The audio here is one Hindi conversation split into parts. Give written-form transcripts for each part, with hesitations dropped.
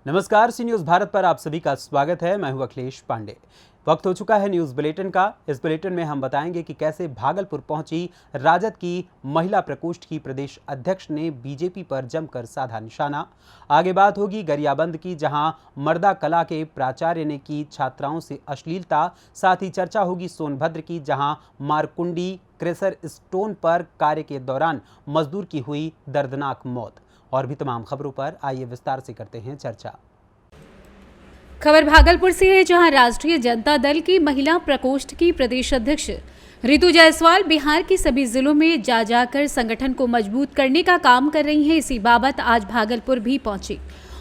नमस्कार, सी न्यूज़ भारत पर आप सभी का स्वागत है। मैं हूं अखिलेश पांडे। वक्त हो चुका है न्यूज़ बुलेटिन का। इस बुलेटिन में हम बताएंगे कि कैसे भागलपुर पहुंची राजद की महिला प्रकोष्ठ की प्रदेश अध्यक्ष ने बीजेपी पर जमकर साधा निशाना। आगे बात होगी गरियाबंद की, जहां मर्दा कला के प्राचार्य ने की छात्राओं से अश्लीलता। साथ ही चर्चा होगी सोनभद्र की, जहां मारकुंडी क्रेशर स्टोन पर कार्य के दौरान मजदूर की हुई दर्दनाक मौत। और भी तमाम खबरों पर आइए विस्तार से करते हैं चर्चा। खबर भागलपुर से है, जहां राष्ट्रीय जनता दल की महिला प्रकोष्ठ की प्रदेश अध्यक्ष रितु जायसवाल बिहार के सभी जिलों में जाकर संगठन को मजबूत करने का काम कर रही हैं। इसी बाबत आज भागलपुर भी पहुंची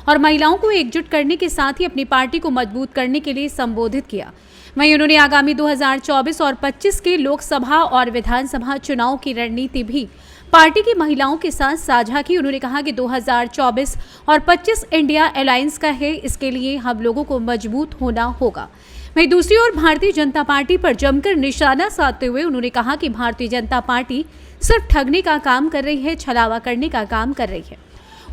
और महिलाओं को एकजुट करने के साथ ही अपनी पार्टी को मजबूत करने के लिए संबोधित किया। वहीं उन्होंने आगामी 2024 और 25 के लोकसभा और विधानसभा चुनाव की रणनीति भी पार्टी की महिलाओं के साथ साझा की। उन्होंने कहा कि 2024 और 25 इंडिया अलायंस का है, इसके लिए हम लोगों को मजबूत होना होगा। वहीं दूसरी ओर भारतीय जनता पार्टी पर जमकर निशाना साधते हुए उन्होंने कहा कि भारतीय जनता पार्टी सिर्फ ठगने का काम कर रही है, छलावा करने का काम कर रही है।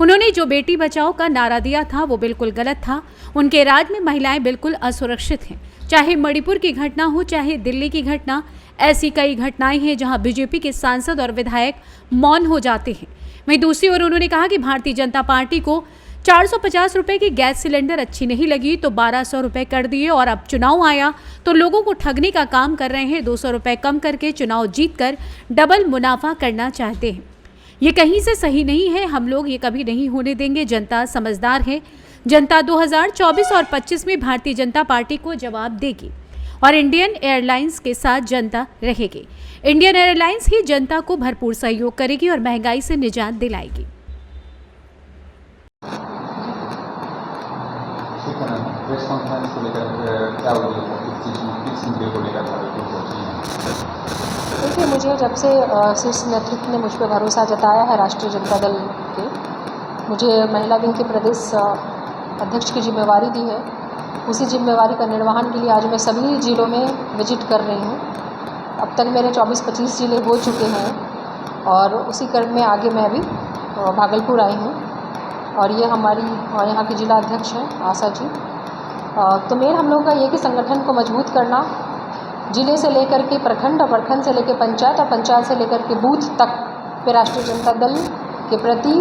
उन्होंने जो बेटी बचाओ का नारा दिया था वो बिल्कुल गलत था। उनके राज में महिलाएं बिल्कुल असुरक्षित हैं। चाहे मणिपुर की घटना हो, चाहे दिल्ली की घटना, ऐसी कई घटनाएं हैं जहां बीजेपी के सांसद और विधायक मौन हो जाते हैं। वहीं दूसरी ओर उन्होंने कहा कि भारतीय जनता पार्टी को 450 रुपए की गैस सिलेंडर अच्छी नहीं लगी तो 1200 रुपए कर दिए, और अब चुनाव आया तो लोगों को ठगने का काम कर रहे हैं। 200 रुपए कम करके चुनाव जीतकर डबल मुनाफा करना चाहते हैं। ये कहीं से सही नहीं है, हम लोग ये कभी नहीं होने देंगे। जनता समझदार है। जनता 2024 और 25 में भारतीय जनता पार्टी को जवाब देगी और इंडियन एयरलाइंस के साथ जनता रहेगी। इंडियन एयरलाइंस ही जनता को भरपूर सहयोग करेगी और महंगाई से निजात दिलाएगी। देखिए, मुझे जब से शीर्ष नेतृत्व ने मुझ पर भरोसा जताया है राष्ट्रीय जनता दल के, मुझे महिला विंग के प्रदेश अध्यक्ष की जिम्मेवारी दी है। उसी जिम्मेवारी का निर्वहन के लिए आज मैं सभी जिलों में विजिट कर रही हूँ। अब तक मेरे 24-25 जिले हो चुके हैं और उसी क्रम में आगे मैं अभी भागलपुर आई हूँ और ये हमारी यहाँ की जिला अध्यक्ष हैं आशा जी। तो मेन हम लोगों का ये कि संगठन को मजबूत करना, जिले से लेकर के प्रखंड और प्रखंड से लेकर पंचायत और पंचायत से लेकर के बूथ तक पे राष्ट्रीय जनता दल के प्रति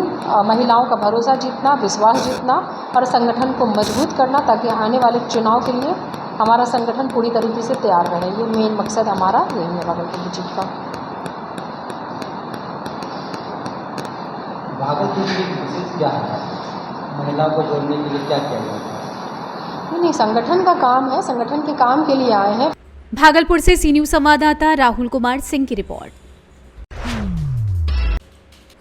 महिलाओं का भरोसा जीतना, विश्वास जीतना और संगठन को मजबूत करना, ताकि आने वाले चुनाव के लिए हमारा संगठन पूरी तरीके से तैयार रहे। ये मेन मकसद हमारा यही है भागलपुर विजिट का। भागलपुर की विशेष क्या है, महिलाओं को जोड़ने के लिए क्या किया जाता है? नहीं, संगठन का काम है, संगठन के काम के लिए आए हैं। भागलपुर से सी न्यूज़ संवाददाता राहुल कुमार सिंह की रिपोर्ट।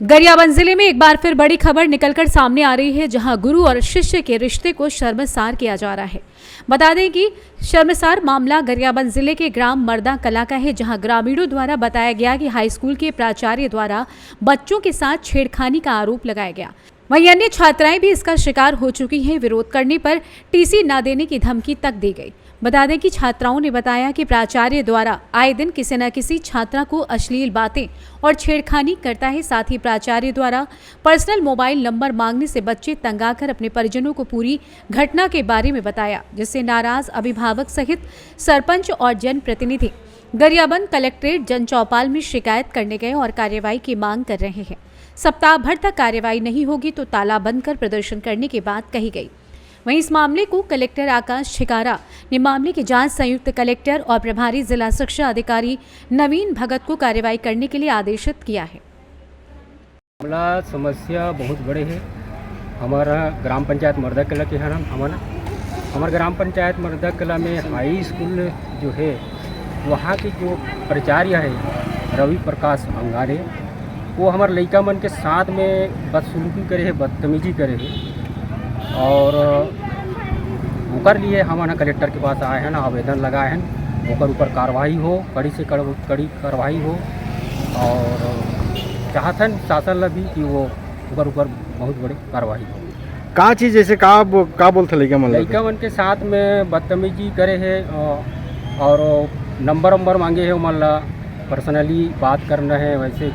गरियाबंद जिले में एक बार फिर बड़ी खबर निकलकर सामने आ रही है, जहां गुरु और शिष्य के रिश्ते को शर्मसार किया जा रहा है। बता दें कि शर्मसार मामला गरियाबंद जिले के ग्राम मर्दा कला का है, जहां ग्रामीणों द्वारा बताया गया कि हाई स्कूल के प्राचार्य द्वारा बच्चों के साथ छेड़खानी का आरोप लगाया गया। वहीं अन्य छात्राएं भी इसका शिकार हो चुकी हैं। विरोध करने पर टीसी न देने की धमकी तक दी गई। बता दें कि छात्राओं ने बताया कि प्राचार्य द्वारा आए दिन किसी न किसी छात्रा को अश्लील बातें और छेड़खानी करता है। साथ ही प्राचार्य द्वारा पर्सनल मोबाइल नंबर मांगने से बच्चे तंग आकर अपने परिजनों को पूरी घटना के बारे में बताया, जिससे नाराज अभिभावक सहित सरपंच और जनप्रतिनिधि गरियाबंद कलेक्ट्रेट जन चौपाल में शिकायत करने गए और कार्रवाई की मांग कर रहे हैं। सप्ताह भर तक कार्रवाई नहीं होगी तो ताला बंद कर प्रदर्शन करने की बात कही गई। वहीं इस मामले को कलेक्टर आकाश छिकारा ने मामले की जांच संयुक्त कलेक्टर और प्रभारी जिला शिक्षा अधिकारी नवीन भगत को कार्रवाई करने के लिए आदेशित किया है। मामला समस्या बहुत बड़े है। हमारा ग्राम पंचायत मर्दा कला के है। हमारा ग्राम पंचायत मर्दा कला में हाई स्कूल जो है, वहाँ के जो प्राचार्य है रवि प्रकाश अंगारे, वो हमारे लड़का मन के साथ में बदसलूकी करे है, बदतमीजी करे है। और ओकर लिए हम ना कलेक्टर के पास आए हैं, आवेदन लगाए हैं, ओकर ऊपर कार्रवाई हो, कड़ी से कड़ी कार्रवाई हो। और चाहतन शासन ला भी कि वो ओकर ऊपर बहुत बड़ी कार्रवाई हो। का चीज़ जैसे का बोलते लड़का मन के साथ में बदतमीजी करे है और नंबर मांगे है, मन ला पर्सनली बात करना है वैसे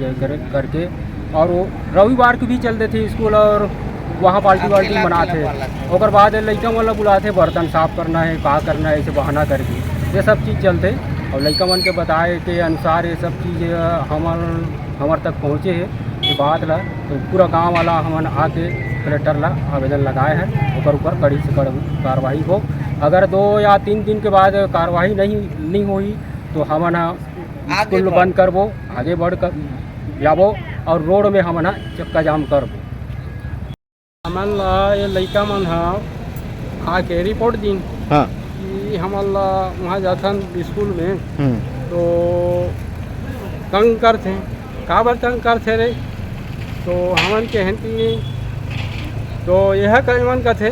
करके। और वो रविवार को भी चलते थे स्कूल और वहाँ बाल्टी वाल्टी बनाते और बाद लड़का मन बुलाते बर्तन साफ करना है का करना है ऐसे बहाना करके ये सब चीज़ चलते और लड़का मन के बताए के अनुसार ये सब चीज़ हमार तक पहुँचे है ये बात ला तो पूरा गांव वाला हमन आके कलेक्टर ला आवेदन लगाए हैं और ऊपर कड़ी से कार्रवाई हो। अगर 2 या 3 दिन के बाद कार्रवाई नहीं हुई तो हमन स्कूल बंद करबो, आगे बढ़ कर जाबो और रोड में हमन चक्का जाम करबो। हमन ला ये लड़का मन आके रिपोर्ट दिन हाँ कि हमन ला वहाँ जाथन स्कूल में तो तंग करथे काबर तंग करथे रे तो हमन के हंती तो यह कईमन कथे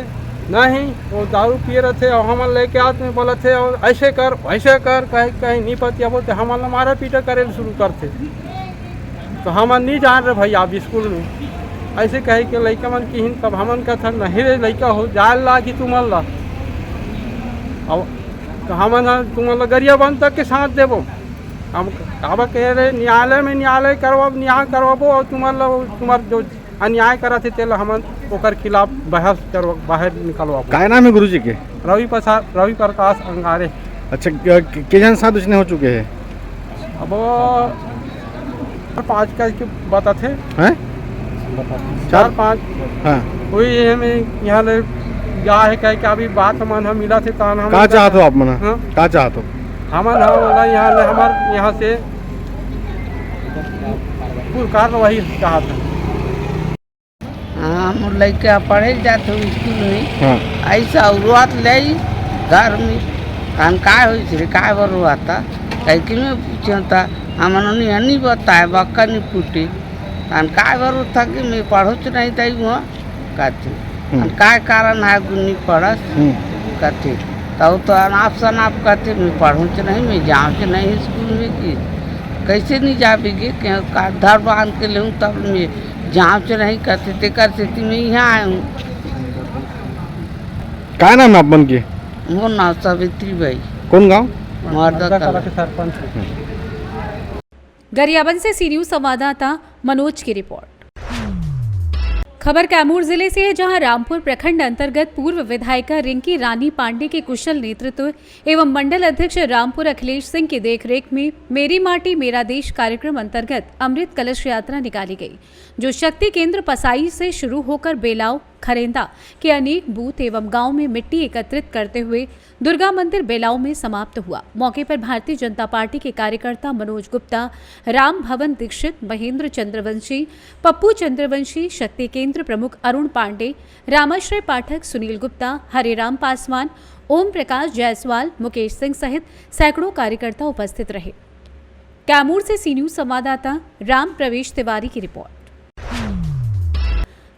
नहीं वो दारू पिए रहते और हमन लेके आते में बोलत थे और ऐसे कर वैसे कर कहीं नहीं पतिया बोलते हमन ला मारा पीटा करे शुरू करते तो हमन नहीं जान रहे भाई आप स्कूल में ऐसे कहे कि लड़का मन की तब हमन कथा नहीं रे लड़का हो जाए ला कि तुमन ला अब तो हमन तुमन ला गरिया बंद तक के साथ देवो हम काबा कह रहे न्यायालय में न्याय करवाबो और तुम्हार जो अन्याय करा थे तेल हमन ओकर खिलाफ बहस कर बाहर निकलवाबो। काय नाम है गुरुजी के? रवि प्रकाश अंगारे। अच्छा के जन साथ उसने हो चुके हैं? अब 5 का बताते हैं 4-5 हाँ वही हमें यहाँ ले क्या है कह के अभी बात मन हम मिला थे तान हम कहाँ चाहते हो आप मना? हाँ? कहाँ चाहते हो? हमन यहाँ ले हमारे यहाँ से पूरी कार्रवाई चाहते हैं। हम लड़का पढ़े जाते हो स्कूल में हाँ ऐसा रुआत ले घर में हम का हो का रुआता कहीं में पूछता हमने नहीं बताए बक्का नहीं फूटे हम का बरू था कि मैं पढ़ो नहीं था वहाँ कहते का कारण है नहीं पढ़स कहते तब तो अनाप शनाप कहते मैं पढ़ूँ नहीं मैं जाऊँ नहीं स्कूल में कि कैसे नहीं जाएगी धर बांध के लूँ तब मैं जाऊँ नहीं कहते तेकर से मैं यहाँ आया हूँ। काय नाम है आप मन के? वो नाम सावित्री बाई। कौन गाँव? मर्दा सरपंच। गरियाबंद से सी न्यूज संवाददाता मनोज की रिपोर्ट। खबर कैमूर जिले से है, जहां रामपुर प्रखंड अंतर्गत पूर्व विधायिका रिंकी रानी पांडे के कुशल नेतृत्व एवं मंडल अध्यक्ष रामपुर अखिलेश सिंह की देखरेख में मेरी माटी मेरा देश कार्यक्रम अंतर्गत अमृत कलश यात्रा निकाली गई, जो शक्ति केंद्र पसाई से शुरू होकर बेलाव खरेंदा के अनेक बूथ एवं गांव में मिट्टी एकत्रित करते हुए दुर्गा मंदिर बेलाव में समाप्त हुआ। मौके पर भारतीय जनता पार्टी के कार्यकर्ता मनोज गुप्ता, राम भवन दीक्षित, महेंद्र चंद्रवंशी, पप्पू चंद्रवंशी, शक्ति केंद्र प्रमुख अरुण पांडे, रामाश्रय पाठक, सुनील गुप्ता, हरिराम पासवान, ओम प्रकाश जायसवाल, मुकेश सिंह सहित सैकड़ों कार्यकर्ता उपस्थित रहे। कैमूर से सी न्यूज संवाददाता राम प्रवेश तिवारी की रिपोर्ट।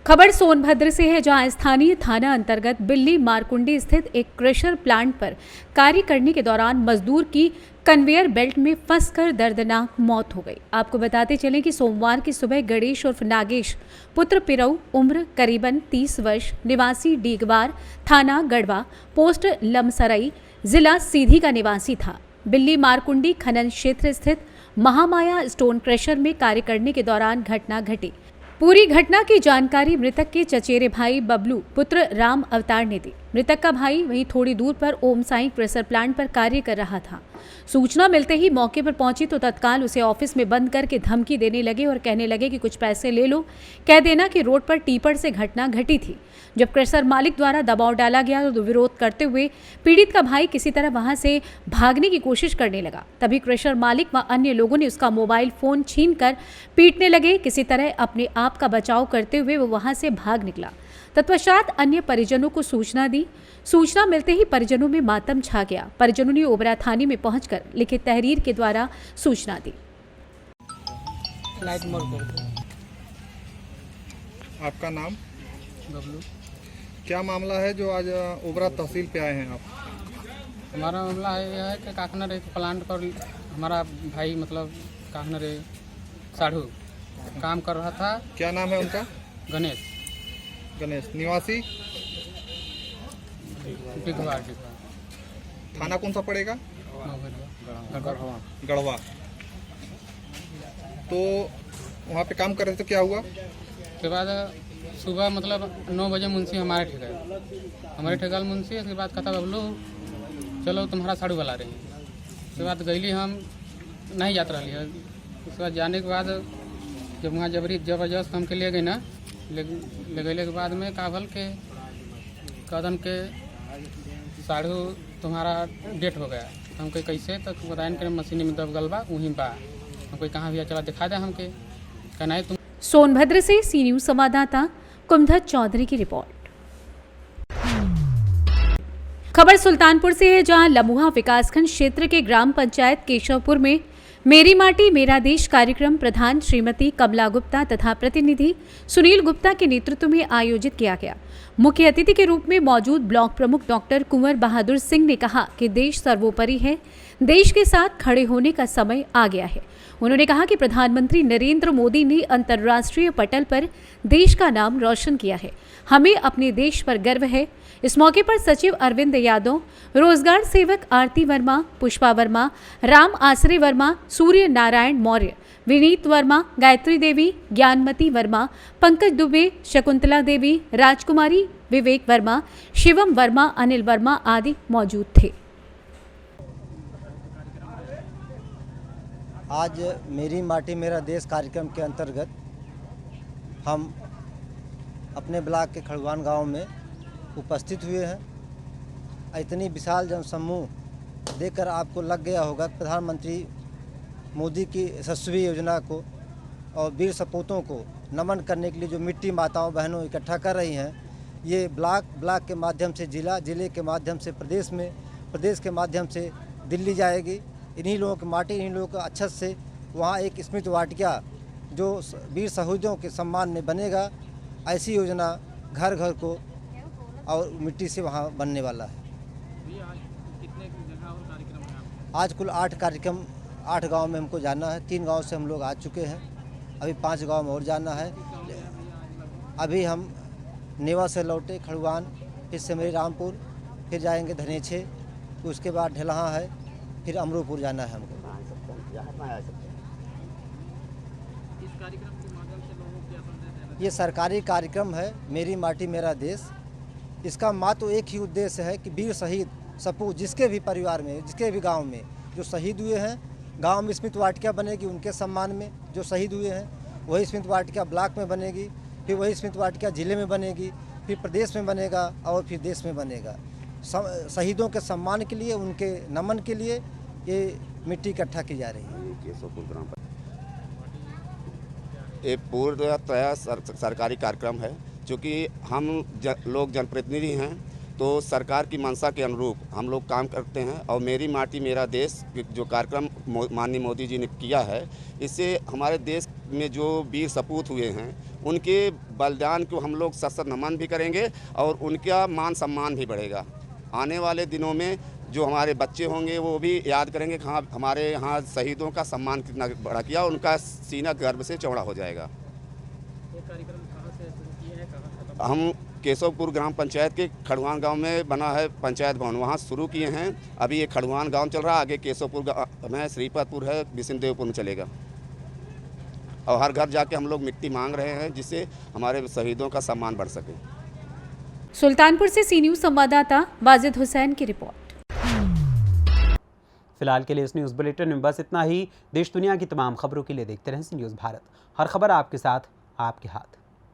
खबर सोनभद्र से है, जहां स्थानीय थाना अंतर्गत बिल्ली मारकुंडी स्थित एक क्रशर प्लांट पर कार्य करने के दौरान मजदूर की कन्वेयर बेल्ट में फंसकर दर्दनाक मौत हो गई। आपको बताते चलें कि सोमवार की सुबह गणेश उर्फ नागेश पुत्र पिरऊ, उम्र करीबन 30 वर्ष, निवासी डीगवार, थाना गढ़वा, पोस्ट लमसरई, जिला सीधी का निवासी था। बिल्ली मारकुंडी खनन क्षेत्र स्थित महामाया स्टोन क्रशर में कार्य करने के दौरान घटना घटी। पूरी घटना की जानकारी मृतक के चचेरे भाई बबलू पुत्र राम अवतार ने दी। मृतक का भाई वहीं थोड़ी दूर पर ओम साई प्रेशर प्लांट पर कार्य कर रहा था। सूचना मिलते ही मौके पर पहुंची तो तत्काल उसे ऑफिस में बंद करके धमकी देने लगे और कहने लगे कि कुछ पैसे ले लो, कह देना कि रोड पर टीपर से घटना घटी थी। जब क्रशर मालिक द्वारा दबाव डाला गया तो विरोध करते हुए पीड़ित का भाई किसी तरह वहां से भागने की कोशिश करने लगा। तभी क्रशर मालिक व अन्य लोगों ने उसका मोबाइल फोन छीनकर पीटने लगे। किसी तरह अपने आप का बचाव करते हुए वो वहां से भाग निकला। तत्पश्चात अन्य परिजनों को सूचना दी। सूचना मिलते ही परिजनों में मातम छा गया। परिजनों ने ओबरा थाने में पहुंचकर लिखित तहरीर के द्वारा सूचना दी। आपका नाम? बबलू। क्या मामला है जो आज ओबरा तहसील पे आए हैं आप? हमारा मामला है कि काखनर एक प्लांट पर हमारा भाई मतलब काखनर साढ़ू काम कर रहा था। क्या नाम है उनका? गणेश। गणेश निवासी डिगवा। थाना कौन सा पड़ेगा? गढ़वा। तो वहाँ पे काम कर रहे थे, क्या हुआ? के बाद सुबह मतलब 9 बजे मुंशी हमारे ठेका मुंशी। उसके बाद कहता बबलू चलो तुम्हारा साड़ू बुला रही है। उसके बाद गईली हम नहीं जात रही है। उसके बाद जाने के बाद जब वहाँ जबरदस्त हमके ले गई ना, ले गए के बाद में का भल के कदम के साड़ू तुम्हारा डेट हो गया। हम कहीं कैसे तक बताएं कि मशीन में दब गल बा वहीं बा। हम कोई कहाँ भी चला दिखा दे हमके कहना है तुम। सोनभद्र से सी न्यूज संवाददाता कुमधत चौधरी की रिपोर्ट। खबर सुल्तानपुर से है, जहां लमुहा विकासखंड क्षेत्र के ग्राम पंचायत केशवपुर में मेरी माटी मेरा देश कार्यक्रम प्रधान श्रीमती कमला गुप्ता तथा प्रतिनिधि सुनील गुप्ता के नेतृत्व में आयोजित किया गया। मुख्य अतिथि के रूप में मौजूद ब्लॉक प्रमुख डॉक्टर कुंवर बहादुर सिंह ने कहा कि देश सर्वोपरि है, देश के साथ खड़े होने का समय आ गया है। उन्होंने कहा कि प्रधानमंत्री नरेंद्र मोदी ने अंतर्राष्ट्रीय पटल पर देश का नाम रोशन किया है, हमें अपने देश पर गर्व है। इस मौके पर सचिव अरविंद यादव, रोजगार सेवक आरती वर्मा, पुष्पा वर्मा, राम आसरे वर्मा, सूर्य नारायण मौर्य, विनीत वर्मा, गायत्री देवी, ज्ञानमती वर्मा, पंकज दुबे, शकुंतला देवी, राजकुमारी, विवेक वर्मा, शिवम वर्मा, अनिल वर्मा आदि मौजूद थे। आज मेरी माटी मेरा देश कार्यक्रम के अंतर्गत हम अपने ब्लॉक के खड़वान गांव में उपस्थित हुए हैं। इतनी विशाल जनसमूह देखकर आपको लग गया होगा प्रधानमंत्री मोदी की यशस्वी योजना को और वीर सपूतों को नमन करने के लिए जो मिट्टी माताओं बहनों इकट्ठा कर रही हैं, ये ब्लॉक के माध्यम से जिले के माध्यम से प्रदेश के माध्यम से दिल्ली जाएगी। इन्हीं लोगों की माटी, इन्हीं लोगों का अच्छत से वहाँ एक स्मृति वाटिका जो वीर शहीदों के सम्मान में बनेगा, ऐसी योजना घर घर को और मिट्टी से वहाँ बनने वाला है। आज कुल 8 कार्यक्रम 8 गांव में हमको जाना है। 3 गांव से हम लोग आ चुके हैं, अभी 5 गांव में और जाना है। अभी हम नेवा से लौटे खड़वान, फिर सिमरी रामपुर, फिर जाएंगे धनेछे, उसके बाद ढेलहा है, फिर अमरूपुर जाना है हमको। ये सरकारी कार्यक्रम है मेरी माटी मेरा देश। इसका मात्र एक ही उद्देश्य है कि वीर शहीद सपूत जिसके भी परिवार में, जिसके भी गांव में जो शहीद हुए हैं, गांव में स्मृति वाटिका बनेगी उनके सम्मान में। जो शहीद हुए हैं वही स्मृति वाटिका ब्लॉक में बनेगी, फिर वही स्मृति वाटिका जिले में बनेगी, फिर प्रदेश में बनेगा और फिर देश में बनेगा। शहीदों के सम्मान के लिए, उनके नमन के लिए ये मिट्टी इकट्ठा की जा रही है। ये पूर्णतः सरकारी कार्यक्रम है। चूँकि हम लोग जनप्रतिनिधि हैं तो सरकार की मंशा के अनुरूप हम लोग काम करते हैं। और मेरी माटी मेरा देश जो कार्यक्रम माननीय मोदी जी ने किया है, इससे हमारे देश में जो वीर सपूत हुए हैं उनके बलिदान को हम लोग सशक्त नमन भी करेंगे और उनका मान सम्मान भी बढ़ेगा। आने वाले दिनों में जो हमारे बच्चे होंगे वो भी याद करेंगे कि हाँ हमारे यहाँ शहीदों का सम्मान कितना बढ़ा किया, उनका सीना गर्व से चौड़ा हो जाएगा। ये कार्यक्रम कहाँ से शुरू किए हैं? हम केशवपुर ग्राम पंचायत के खड़वान गांव में बना है पंचायत भवन, वहाँ शुरू किए हैं। अभी ये खड़वान गांव चल रहा है, आगे केशवपुर में श्रीपतपुर है, बिशनदेवपुर में चलेगा। और हर घर जाके हम लोग मिट्टी मांग रहे हैं जिससे हमारे शहीदों का सम्मान बढ़ सके। सुल्तानपुर से सी न्यूज संवाददाता वाजिद हुसैन की रिपोर्ट। फिलहाल के लिए इस न्यूज़ बुलेटिन में बस इतना ही। देश दुनिया की तमाम खबरों के लिए देखते रहें सी न्यूज़ भारत। हर खबर आपके साथ, आपके हाथ।